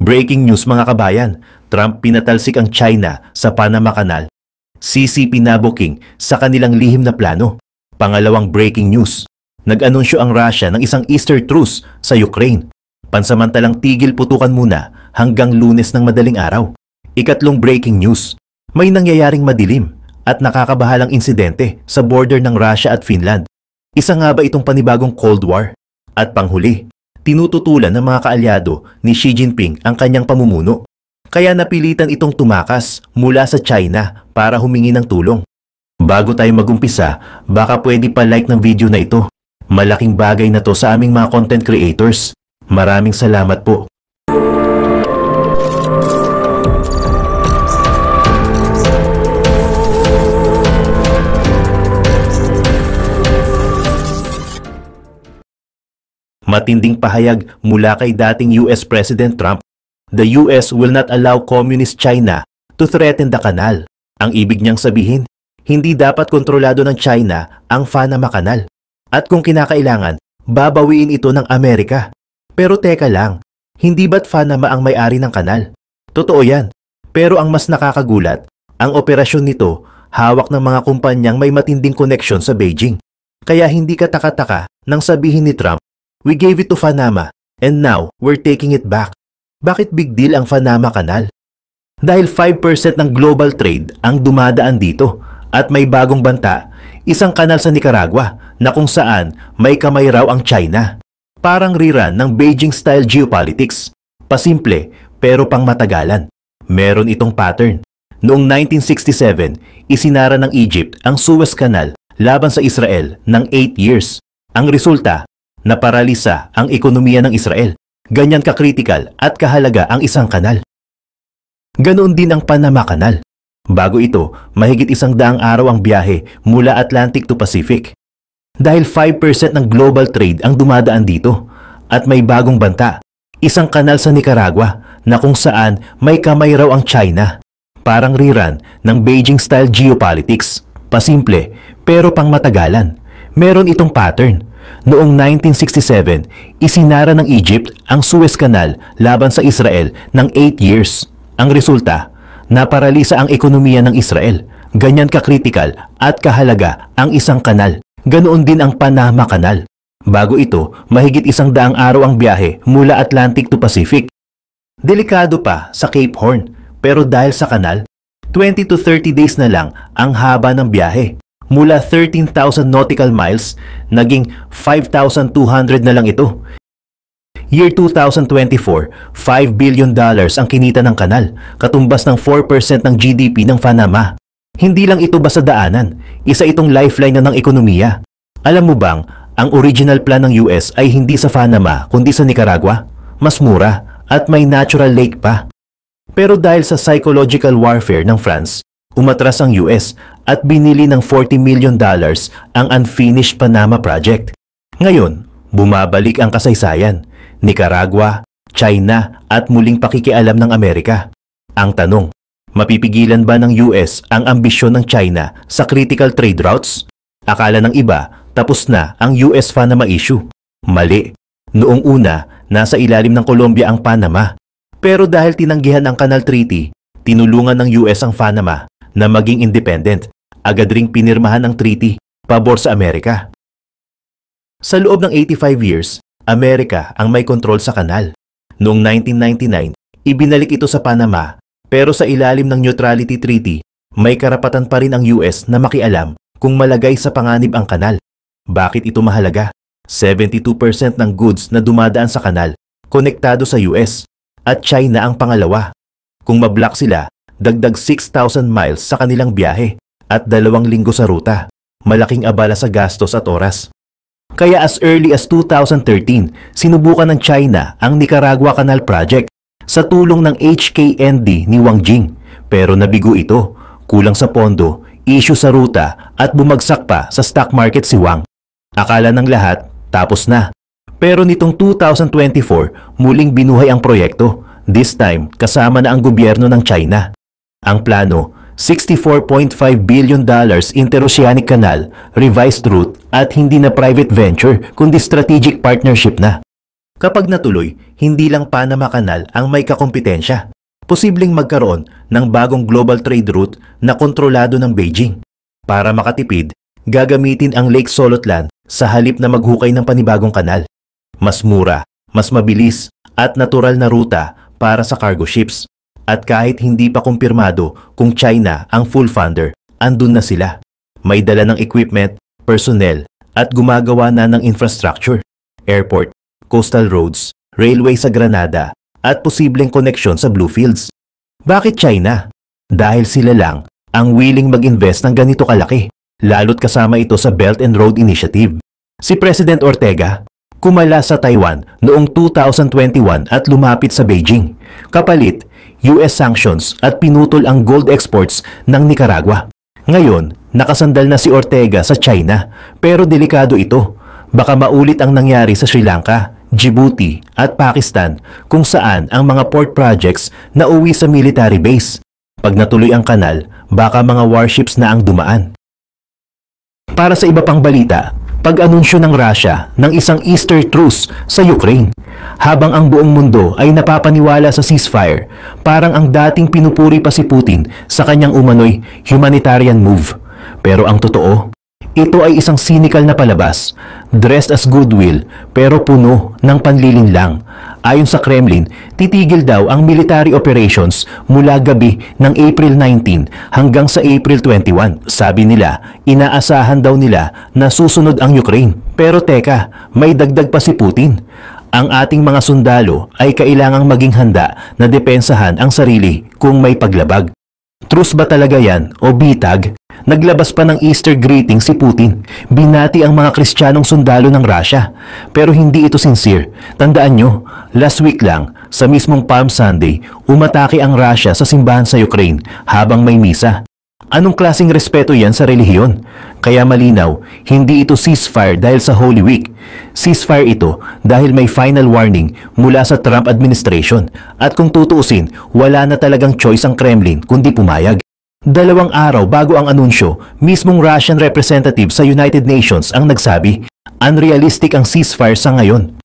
Breaking news mga kabayan, Trump pinatalsik ang China sa Panama Canal. CCP nabuking sa kanilang lihim na plano. Pangalawang breaking news, nag-anunsyo ang Russia ng isang Easter truce sa Ukraine. Pansamantalang tigil putukan muna hanggang Lunes ng madaling araw. Ikatlong breaking news, may nangyayaring madilim at nakakabahalang insidente sa border ng Russia at Finland. Isa nga ba itong panibagong Cold War? At panghuli, tinututulan ng mga kaalyado ni Xi Jinping ang kanyang pamumuno. Kaya napilitan itong tumakas mula sa China para humingi ng tulong. Bago tayo magumpisa, baka pwede pa like ng video na ito. Malaking bagay na to sa aming mga content creators. Maraming salamat po. Matinding pahayag mula kay dating US President Trump. The US will not allow Communist China to threaten the canal. Ang ibig niyang sabihin, hindi dapat kontrolado ng China ang Panama Canal. At kung kinakailangan, babawiin ito ng Amerika. Pero teka lang, hindi ba't Panama ang may-ari ng kanal? Totoo yan. Pero ang mas nakakagulat, ang operasyon nito hawak ng mga kumpanyang may matinding koneksyon sa Beijing. Kaya hindi kataka-taka nang sabihin ni Trump, "We gave it to Panama and now we're taking it back." Bakit big deal ang Panama Canal? Dahil 5% ng global trade ang dumadaan dito at may bagong banta, isang kanal sa Nicaragua na kung saan may kamay raw ang China. Parang rerun ng Beijing-style geopolitics. Pasimple pero pang matagalan. Meron itong pattern. Noong 1967, isinara ng Egypt ang Suez Canal laban sa Israel ng 8 years. Ang resulta, naparalisa ang ekonomiya ng Israel. Ganyan ka-critical at kahalaga ang isang kanal. Ganoon din ang Panama Canal. Bago ito, mahigit 100 araw ang biyahe mula Atlantic to Pacific. Dahil 5% ng global trade ang dumadaan dito at may bagong banta, isang kanal sa Nicaragua na kung saan may kamay raw ang China. Parang rerun ng Beijing-style geopolitics. Pasimple pero pang matagalan. Meron itong pattern. Noong 1967, isinara ng Egypt ang Suez Canal laban sa Israel ng 8 years. Ang resulta, naparalisa ang ekonomiya ng Israel. Ganyan ka-critical at kahalaga ang isang kanal. Ganoon din ang Panama Canal. Bago ito, mahigit 100 araw ang biyahe mula Atlantic to Pacific. Delikado pa sa Cape Horn, pero dahil sa kanal, 20 to 30 days na lang ang haba ng biyahe. Mula 13,000 nautical miles, naging 5,200 na lang ito. Year 2024, $5 billion ang kinita ng kanal, katumbas ng 4% ng GDP ng Panama. Hindi lang ito basta daanan, isa itong lifeline na ng ekonomiya. Alam mo bang, ang original plan ng US ay hindi sa Panama kundi sa Nicaragua? Mas mura at may natural lake pa. Pero dahil sa psychological warfare ng France, umatras ang US at binili ng $40 million ang unfinished Panama Project. Ngayon, bumabalik ang kasaysayan, Nicaragua, China at muling pakikialam ng Amerika. Ang tanong, mapipigilan ba ng US ang ambisyon ng China sa critical trade routes? Akala ng iba, tapos na ang US-Panama issue. Mali. Noong una, nasa ilalim ng Colombia ang Panama. Pero dahil tinanggihan ang Canal Treaty, tinulungan ng US ang Panama na maging independent. Agad ring pinirmahan ang treaty, pabor sa Amerika. Sa loob ng 85 years, Amerika ang may kontrol sa kanal. Noong 1999, ibinalik ito sa Panama, pero sa ilalim ng Neutrality Treaty, may karapatan pa rin ang US na makialam kung malagay sa panganib ang kanal. Bakit ito mahalaga? 72% ng goods na dumadaan sa kanal, konektado sa US, at China ang pangalawa. Kung mablock sila, dagdag 6,000 miles sa kanilang biyahe at 2 linggo sa ruta. Malaking abala sa gastos at oras. Kaya as early as 2013, sinubukan ng China ang Nicaragua Canal Project sa tulong ng HKND ni Wang Jing. Pero nabigo ito, kulang sa pondo, issue sa ruta at bumagsak pa sa stock market si Wang. Akala ng lahat, tapos na. Pero nitong 2024, muling binuhay ang proyekto. This time, kasama na ang gobyerno ng China. Ang plano, $64.5 billion interoceanic canal, revised route at hindi na private venture kundi strategic partnership na. Kapag natuloy, hindi lang Panama Canal ang may kakompetensya. Posibleng magkaroon ng bagong global trade route na kontrolado ng Beijing. Para makatipid, gagamitin ang Lake Solotlan sa halip na maghukay ng panibagong kanal. Mas mura, mas mabilis at natural na ruta para sa cargo ships. At kahit hindi pa kumpirmado kung China ang full funder, andun na sila. May dala ng equipment, personnel at gumagawa na ng infrastructure, airport, coastal roads, railway sa Granada at posibleng koneksyon sa Bluefields. Bakit China? Dahil sila lang ang willing mag-invest ng ganito kalaki, lalo't kasama ito sa Belt and Road Initiative. Si President Ortega, kumala sa Taiwan noong 2021 at lumapit sa Beijing. Kapalit, US sanctions at pinutol ang gold exports ng Nicaragua. Ngayon, nakasandal na si Ortega sa China, pero delikado ito. Baka maulit ang nangyari sa Sri Lanka, Djibouti at Pakistan kung saan ang mga port projects na uwi sa military base. Pag natuloy ang kanal, baka mga warships na ang dumaan. Para sa iba pang balita, pag-anunsyo ng Russia ng isang Easter truce sa Ukraine. Habang ang buong mundo ay napapaniwala sa ceasefire, parang ang dating pinupuri pa si Putin sa kanyang umano'y humanitarian move. Pero ang totoo, ito ay isang cynical na palabas, dressed as goodwill pero puno ng panlilinlang. Ayon sa Kremlin, titigil daw ang military operations mula gabi ng April 19 hanggang sa April 21. Sabi nila, inaasahan daw nila na susunod ang Ukraine. Pero teka, may dagdag pa si Putin. Ang ating mga sundalo ay kailangang maging handa na depensahan ang sarili kung may paglabag. Truce ba talaga yan o bitag? Naglabas pa ng Easter greeting si Putin. Binati ang mga Kristiyanong sundalo ng Russia. Pero hindi ito sincere. Tandaan nyo, last week lang, sa mismong Palm Sunday, umatake ang Russia sa simbahan sa Ukraine habang may misa. Anong klaseng respeto yan sa relihiyon? Kaya malinaw, hindi ito ceasefire dahil sa Holy Week. Ceasefire ito dahil may final warning mula sa Trump administration. At kung tutuusin, wala na talagang choice ang Kremlin kundi pumayag. 2 araw bago ang anunsyo, mismong Russian representative sa United Nations ang nagsabi, unrealistic ang ceasefire sa ngayon.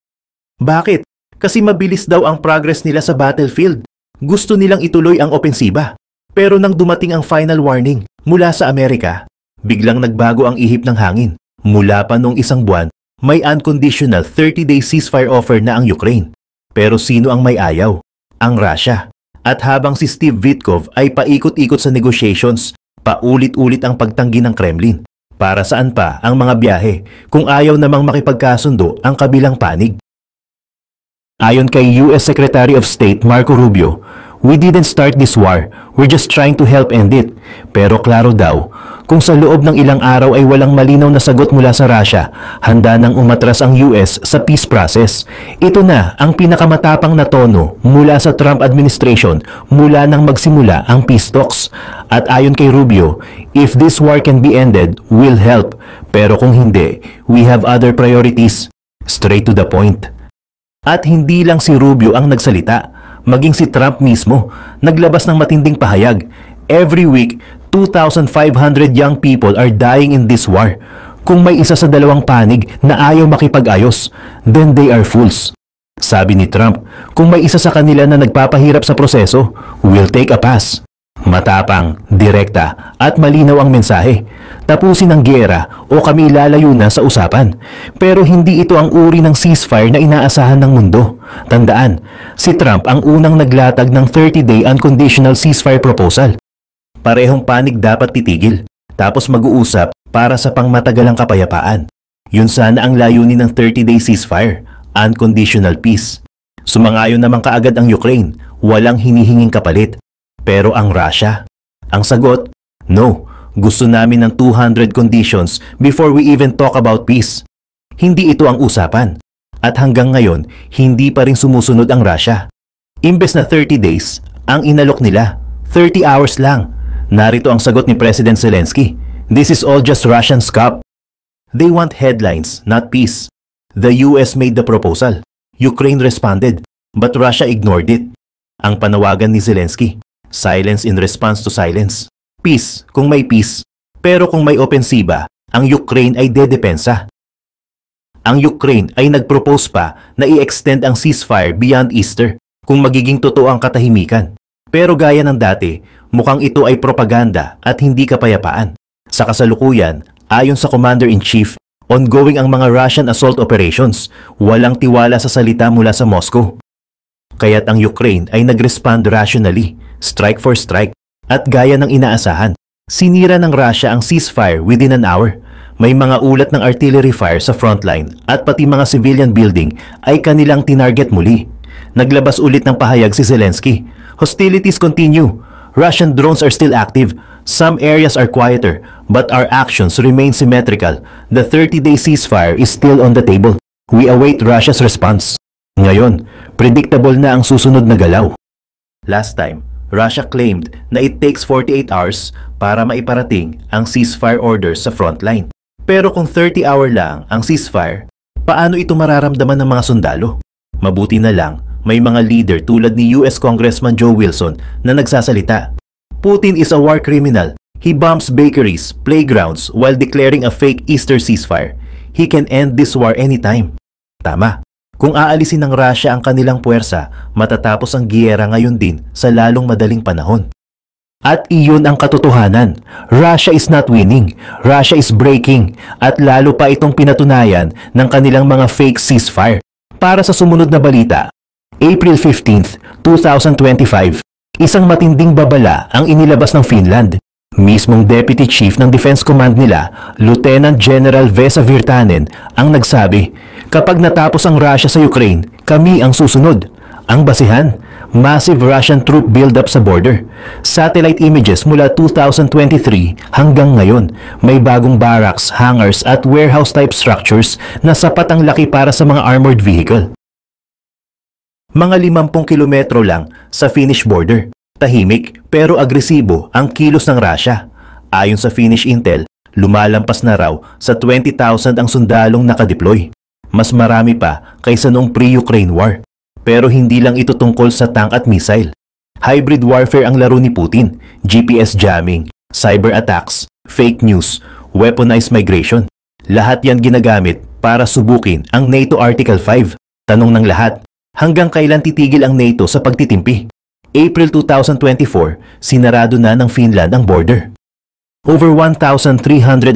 Bakit? Kasi mabilis daw ang progress nila sa battlefield. Gusto nilang ituloy ang opensiba. Pero nang dumating ang final warning mula sa Amerika, biglang nagbago ang ihip ng hangin. Mula pa noong 1 buwan, may unconditional 30-day ceasefire offer na ang Ukraine. Pero sino ang may ayaw? Ang Russia. At habang si Steve Witkoff ay paikot-ikot sa negotiations, paulit-ulit ang pagtanggi ng Kremlin. Para saan pa ang mga biyahe kung ayaw namang makipagkasundo ang kabilang panig? Ayon kay US Secretary of State Marco Rubio, we didn't start this war, we're just trying to help end it. Pero klaro daw, kung sa loob ng ilang araw ay walang malinaw na sagot mula sa Russia, handa nang umatras ang US sa peace process. Ito na ang pinakamatapang na tono mula sa Trump administration mula nang magsimula ang peace talks. At ayon kay Rubio, if this war can be ended, we'll help. Pero kung hindi, we have other priorities. Straight to the point. At hindi lang si Rubio ang nagsalita. Maging si Trump mismo, naglabas ng matinding pahayag. Every week, 2,500 young people are dying in this war. Kung may isa sa dalawang panig na ayaw makipag-ayos, then they are fools. Sabi ni Trump, kung may isa sa kanila na nagpapahirap sa proseso, we'll take a pass. Matapang, direkta, at malinaw ang mensahe. Tapusin ang giyera o kami lalayo na sa usapan. Pero hindi ito ang uri ng ceasefire na inaasahan ng mundo. Tandaan, si Trump ang unang naglatag ng 30-day unconditional ceasefire proposal. Parehong panig dapat titigil, tapos mag-uusap para sa pangmatagalang kapayapaan. Yun sana ang layunin ng 30-day ceasefire, unconditional peace. Sumangayon naman kaagad ang Ukraine, walang hinihinging kapalit. Pero ang Russia, ang sagot, no, gusto namin ng 200 conditions before we even talk about peace. Hindi ito ang usapan. At hanggang ngayon, hindi pa rin sumusunod ang Russia. Imbes na 30 days, ang inalok nila, 30 hours lang. Narito ang sagot ni President Zelensky. This is all just Russians' cop. They want headlines, not peace. The US made the proposal. Ukraine responded, but Russia ignored it. Ang panawagan ni Zelensky, silence in response to silence. Peace kung may peace, pero kung may opensiba, ang Ukraine ay dedepensa. Ang Ukraine ay nagpropose pa na i-extend ang ceasefire beyond Easter kung magiging totoo ang katahimikan. Pero gaya ng dati, mukhang ito ay propaganda at hindi kapayapaan. Sa kasalukuyan, ayon sa Commander-in-Chief, ongoing ang mga Russian assault operations, walang tiwala sa salita mula sa Moscow. Kaya't ang Ukraine ay nag-respond rationally, strike for strike, at gaya ng inaasahan, sinira ng Russia ang ceasefire within an hour. May mga ulat ng artillery fire sa frontline at pati mga civilian building ay kanilang tinarget muli. Naglabas ulit ng pahayag si Zelensky. Hostilities continue. Russian drones are still active. Some areas are quieter, but our actions remain symmetrical. The 30-day ceasefire is still on the table. We await Russia's response. Ngayon, predictable na ang susunod na galaw. Last time, Russia claimed na it takes 48 hours para maiparating ang ceasefire orders sa frontline. Pero kung 30-hour lang ang ceasefire, paano ito mararamdaman ng mga sundalo? Mabuti na lang, may mga leader tulad ni US Congressman Joe Wilson na nagsasalita. Putin is a war criminal. He bombs bakeries, playgrounds while declaring a fake Easter ceasefire. He can end this war anytime. Tama. Kung aalisin ng Russia ang kanilang puwersa, matatapos ang giyera ngayon din sa lalong madaling panahon. At iyon ang katotohanan. Russia is not winning. Russia is breaking. At lalo pa itong pinatunayan ng kanilang mga fake ceasefire. Para sa sumunod na balita, April 15, 2025, isang matinding babala ang inilabas ng Finland. Mismong Deputy Chief ng Defense Command nila, Lieutenant General Vesa Virtanen, ang nagsabi, kapag natapos ang Russia sa Ukraine, kami ang susunod. Ang basihan, massive Russian troop build-up sa border. Satellite images mula 2023 hanggang ngayon, may bagong barracks, hangars at warehouse-type structures na sapat ang laki para sa mga armored vehicle. Mga 50 kilometro lang sa Finnish border. Tahimik pero agresibo ang kilos ng Russia. Ayon sa Finnish Intel, lumalampas na raw sa 20,000 ang sundalong nakadeploy. Mas marami pa kaysa noong pre-Ukraine war. Pero hindi lang ito tungkol sa tank at missile. Hybrid warfare ang laro ni Putin, GPS jamming, cyber attacks, fake news, weaponized migration. Lahat yan ginagamit para subukin ang NATO Article 5. Tanong ng lahat, hanggang kailan titigil ang NATO sa pagtitimpi? April 2024, sinarado na ng Finland ang border. Over 1,300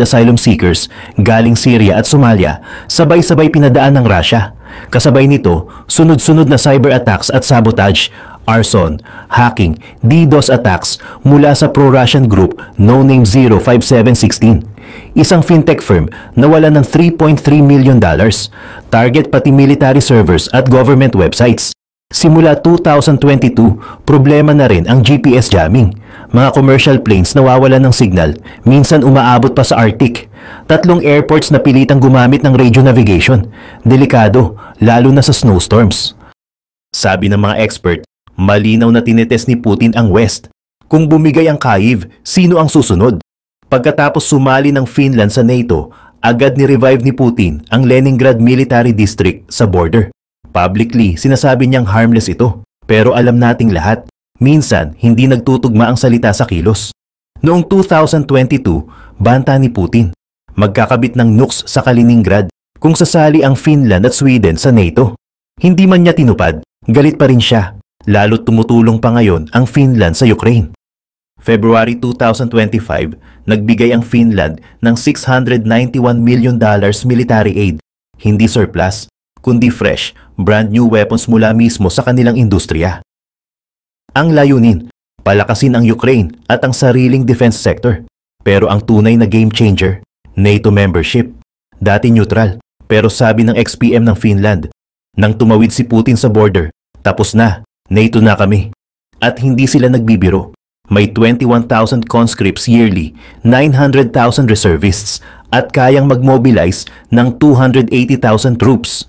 asylum seekers galing Syria at Somalia sabay-sabay pinadaan ng Russia. Kasabay nito, sunod-sunod na cyber attacks at sabotage, arson, hacking, DDoS attacks mula sa pro-Russian group No Name 05716. Isang fintech firm na wala ng $3.3 million. Target pati military servers at government websites. Simula 2022, problema na rin ang GPS jamming. Mga commercial planes nawawalan ng signal, minsan umaabot pa sa Arctic. 3 airports na pilitang gumamit ng radio navigation. Delikado, lalo na sa snowstorms. Sabi ng mga expert, malinaw na tinetest ni Putin ang West. Kung bumigay ang Kyiv, sino ang susunod? Pagkatapos sumali ng Finland sa NATO, agad ni-revive ni Putin ang Leningrad Military District sa border. Publicly, sinasabi niyang harmless ito. Pero alam nating lahat, minsan hindi nagtutugma ang salita sa kilos. Noong 2022, banta ni Putin, magkakabit ng nukes sa Kaliningrad kung sasali ang Finland at Sweden sa NATO. Hindi man niya tinupad, galit pa rin siya, lalo't tumutulong pa ngayon ang Finland sa Ukraine. February 2025, nagbigay ang Finland ng $691 million military aid, hindi surplus, kundi fresh, brand new weapons mula mismo sa kanilang industriya. Ang layunin, palakasin ang Ukraine at ang sariling defense sector. Pero ang tunay na game changer, NATO membership. Dati neutral, pero sabi ng XPM ng Finland, nang tumawid si Putin sa border, tapos na, NATO na kami. At hindi sila nagbibiro. May 21,000 conscripts yearly, 900,000 reservists, at kayang mag-mobilize ng 280,000 troops.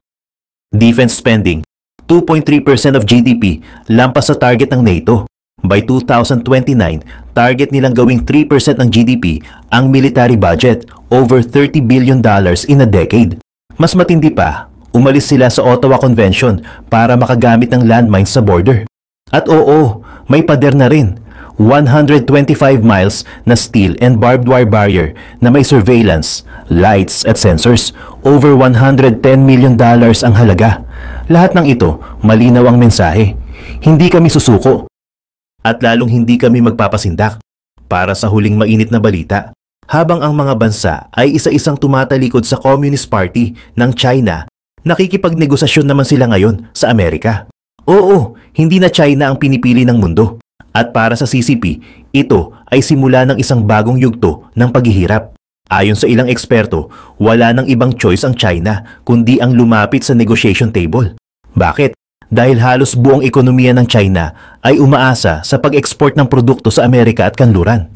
Defense spending, 2.3% of GDP, lampas sa target ng NATO. By 2029, target nilang gawing 3% ng GDP ang military budget, over $30 billion in a decade. Mas matindi pa, umalis sila sa Ottawa Convention para makagamit ng landmines sa border. At oo, may pader na rin. 125 miles na steel and barbed wire barrier na may surveillance, lights at sensors. Over $110 million ang halaga. Lahat ng ito, malinaw ang mensahe. Hindi kami susuko. At lalong hindi kami magpapasindak. Para sa huling mainit na balita, habang ang mga bansa ay isa-isang tumatalikod sa Communist Party ng China, nakikipagnegosasyon naman sila ngayon sa Amerika. Oo, hindi na China ang pinipili ng mundo. At para sa CCP, ito ay simula ng isang bagong yugto ng paghihirap. Ayon sa ilang eksperto, wala nang ibang choice ang China kundi ang lumapit sa negotiation table. Bakit? Dahil halos buong ekonomiya ng China ay umaasa sa pag-export ng produkto sa Amerika at kanluran.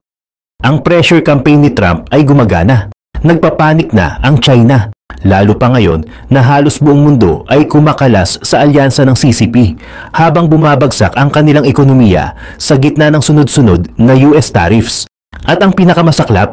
Ang pressure campaign ni Trump ay gumagana. Nagpapanik na ang China. Lalo pa ngayon na halos buong mundo ay kumakalas sa alyansa ng CCP habang bumabagsak ang kanilang ekonomiya sa gitna ng sunod-sunod na US tariffs. At ang pinakamasaklap,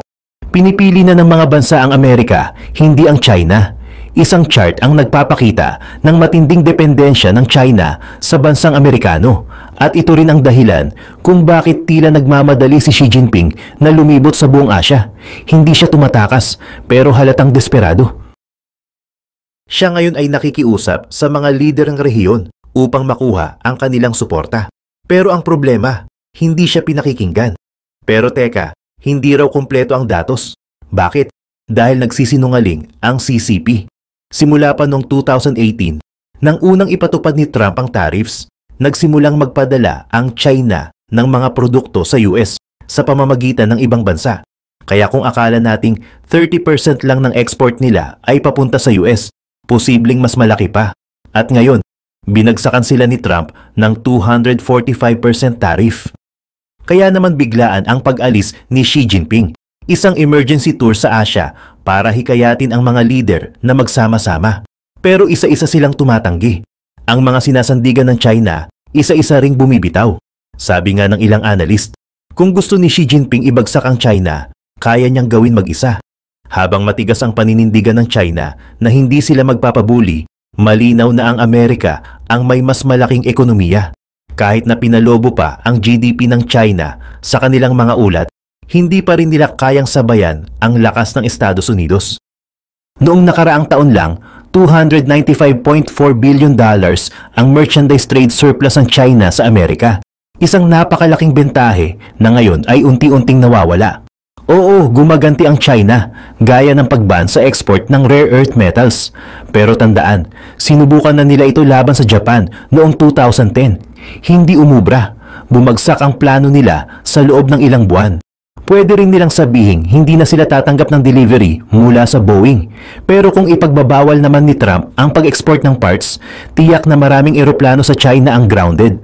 pinipili na ng mga bansa ang Amerika, hindi ang China. Isang chart ang nagpapakita ng matinding dependensya ng China sa bansang Amerikano. At ito rin ang dahilan kung bakit tila nagmamadali si Xi Jinping na lumibot sa buong Asya. Hindi siya tumatakas pero halatang desperado. Siya ngayon ay nakikiusap sa mga lider ng rehiyon upang makuha ang kanilang suporta. Pero ang problema, hindi siya pinakikinggan. Pero teka, hindi raw kumpleto ang datos. Bakit? Dahil nagsisinungaling ang CCP. Simula pa noong 2018, nang unang ipatupad ni Trump ang tariffs, nagsimulang magpadala ang China ng mga produkto sa US sa pamamagitan ng ibang bansa. Kaya kung akala nating 30% lang ng export nila ay papunta sa US, posibleng mas malaki pa. At ngayon, binagsakan sila ni Trump ng 245% tariff. Kaya naman biglaan ang pag-alis ni Xi Jinping, isang emergency tour sa Asya para hikayatin ang mga leader na magsama-sama. Pero isa-isa silang tumatanggi. Ang mga sinasandigan ng China, isa-isa ring bumibitaw. Sabi nga ng ilang analyst, kung gusto ni Xi Jinping ibagsak ang China, kaya niyang gawin mag-isa. Habang matigas ang paninindigan ng China na hindi sila magpapabuli, malinaw na ang Amerika ang may mas malaking ekonomiya. Kahit na pinalobo pa ang GDP ng China sa kanilang mga ulat, hindi pa rin nila kayang sabayan ang lakas ng Estados Unidos. Noong nakaraang taon lang, $295.4 billion ang merchandise trade surplus ng China sa Amerika. Isang napakalaking bentahe na ngayon ay unti-unting nawawala. Oo, gumaganti ang China, gaya ng pagban sa export ng rare earth metals. Pero tandaan, sinubukan na nila ito laban sa Japan noong 2010. Hindi umubra. Bumagsak ang plano nila sa loob ng ilang buwan. Pwede rin nilang sabihin hindi na sila tatanggap ng delivery mula sa Boeing. Pero kung ipagbabawal naman ni Trump ang pag-export ng parts, tiyak na maraming eroplano sa China ang grounded.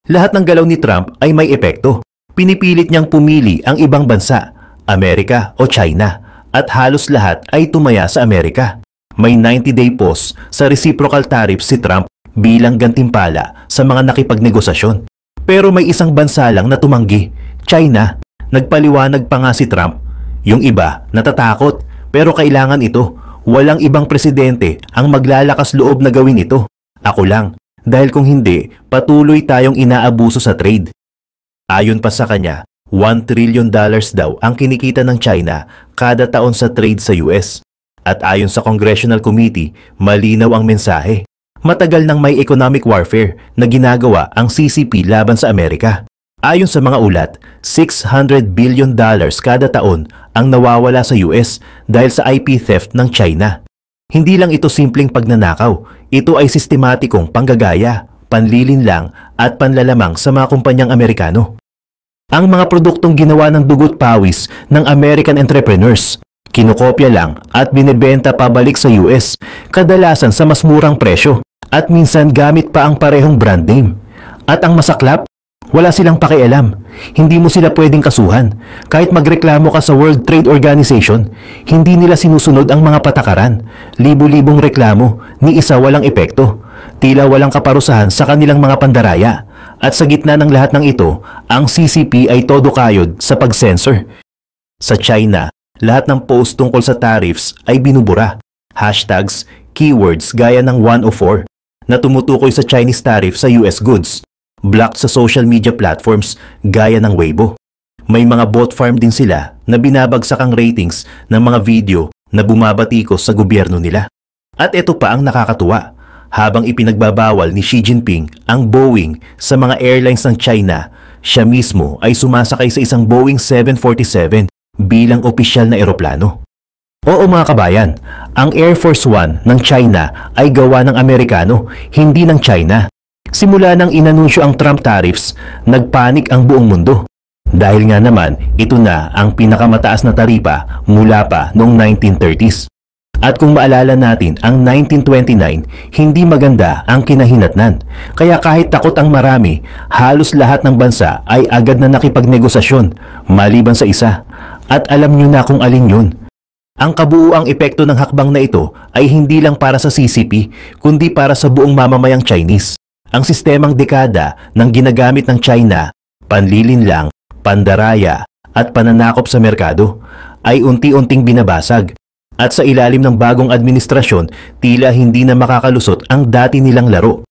Lahat ng galaw ni Trump ay may epekto. Pinipilit niyang pumili ang ibang bansa, Amerika o China, at halos lahat ay tumaya sa Amerika. May 90-day pause sa reciprocal tariffs si Trump bilang gantimpala sa mga nakipagnegosasyon. Pero may isang bansa lang na tumanggi, China. Nagpaliwanag pa nga si Trump. Yung iba natatakot pero kailangan ito. Walang ibang presidente ang maglalakas loob na gawin ito. Ako lang. Dahil kung hindi, patuloy tayong inaabuso sa trade. Ayon pa sa kanya, $1 trillion daw ang kinikita ng China kada taon sa trade sa US. At ayon sa Congressional Committee, malinaw ang mensahe. Matagal nang may economic warfare na ginagawa ang CCP laban sa Amerika. Ayon sa mga ulat, $600 billion kada taon ang nawawala sa US dahil sa IP theft ng China. Hindi lang ito simpleng pagnanakaw, ito ay sistematikong panggagaya, panlilinlang at panlalamang sa mga kumpanyang Amerikano. Ang mga produktong ginawa ng dugot pawis ng American entrepreneurs, kinokopya lang at binebenta pabalik sa US, kadalasan sa mas murang presyo at minsan gamit pa ang parehong brand name. At ang masaklap, wala silang pakialam. Hindi mo sila pwedeng kasuhan. Kahit magreklamo ka sa World Trade Organization, hindi nila sinusunod ang mga patakaran. Libo-libong reklamo, ni isa walang epekto. Tila walang kaparusahan sa kanilang mga pandaraya. At sa gitna ng lahat ng ito, ang CCP ay todo kayod sa pag-censor. Sa China, lahat ng post tungkol sa tariffs ay binubura. Hashtags, keywords gaya ng 104 na tumutukoy sa Chinese tariff sa US goods. blocked sa social media platforms gaya ng Weibo. May mga bot farm din sila na binabagsak ang ratings ng mga video na bumabatikos sa gobyerno nila. At ito pa ang nakakatuwa. Habang ipinagbabawal ni Xi Jinping ang Boeing sa mga airlines ng China, siya mismo ay sumasakay sa isang Boeing 747 bilang opisyal na eroplano. Oo mga kabayan, ang Air Force One ng China ay gawa ng Amerikano, hindi ng China. Simula nang inanunsyo ang Trump tariffs, nagpanik ang buong mundo. Dahil nga naman, ito na ang pinakamataas na taripa mula pa noong 1930s. At kung maalala natin, ang 1929, hindi maganda ang kinahinatnan. Kaya kahit takot ang marami, halos lahat ng bansa ay agad na nakipagnegosasyon, maliban sa isa. At alam nyo na kung alin yun. Ang kabuuang epekto ng hakbang na ito ay hindi lang para sa CCP, kundi para sa buong mamamayang Chinese. Ang sistemang dekada ng ginagamit ng China, panlilinlang, pandaraya, at pananakop sa merkado, ay unti-unting binabasag. At sa ilalim ng bagong administrasyon, tila hindi na makakalusot ang dati nilang laro.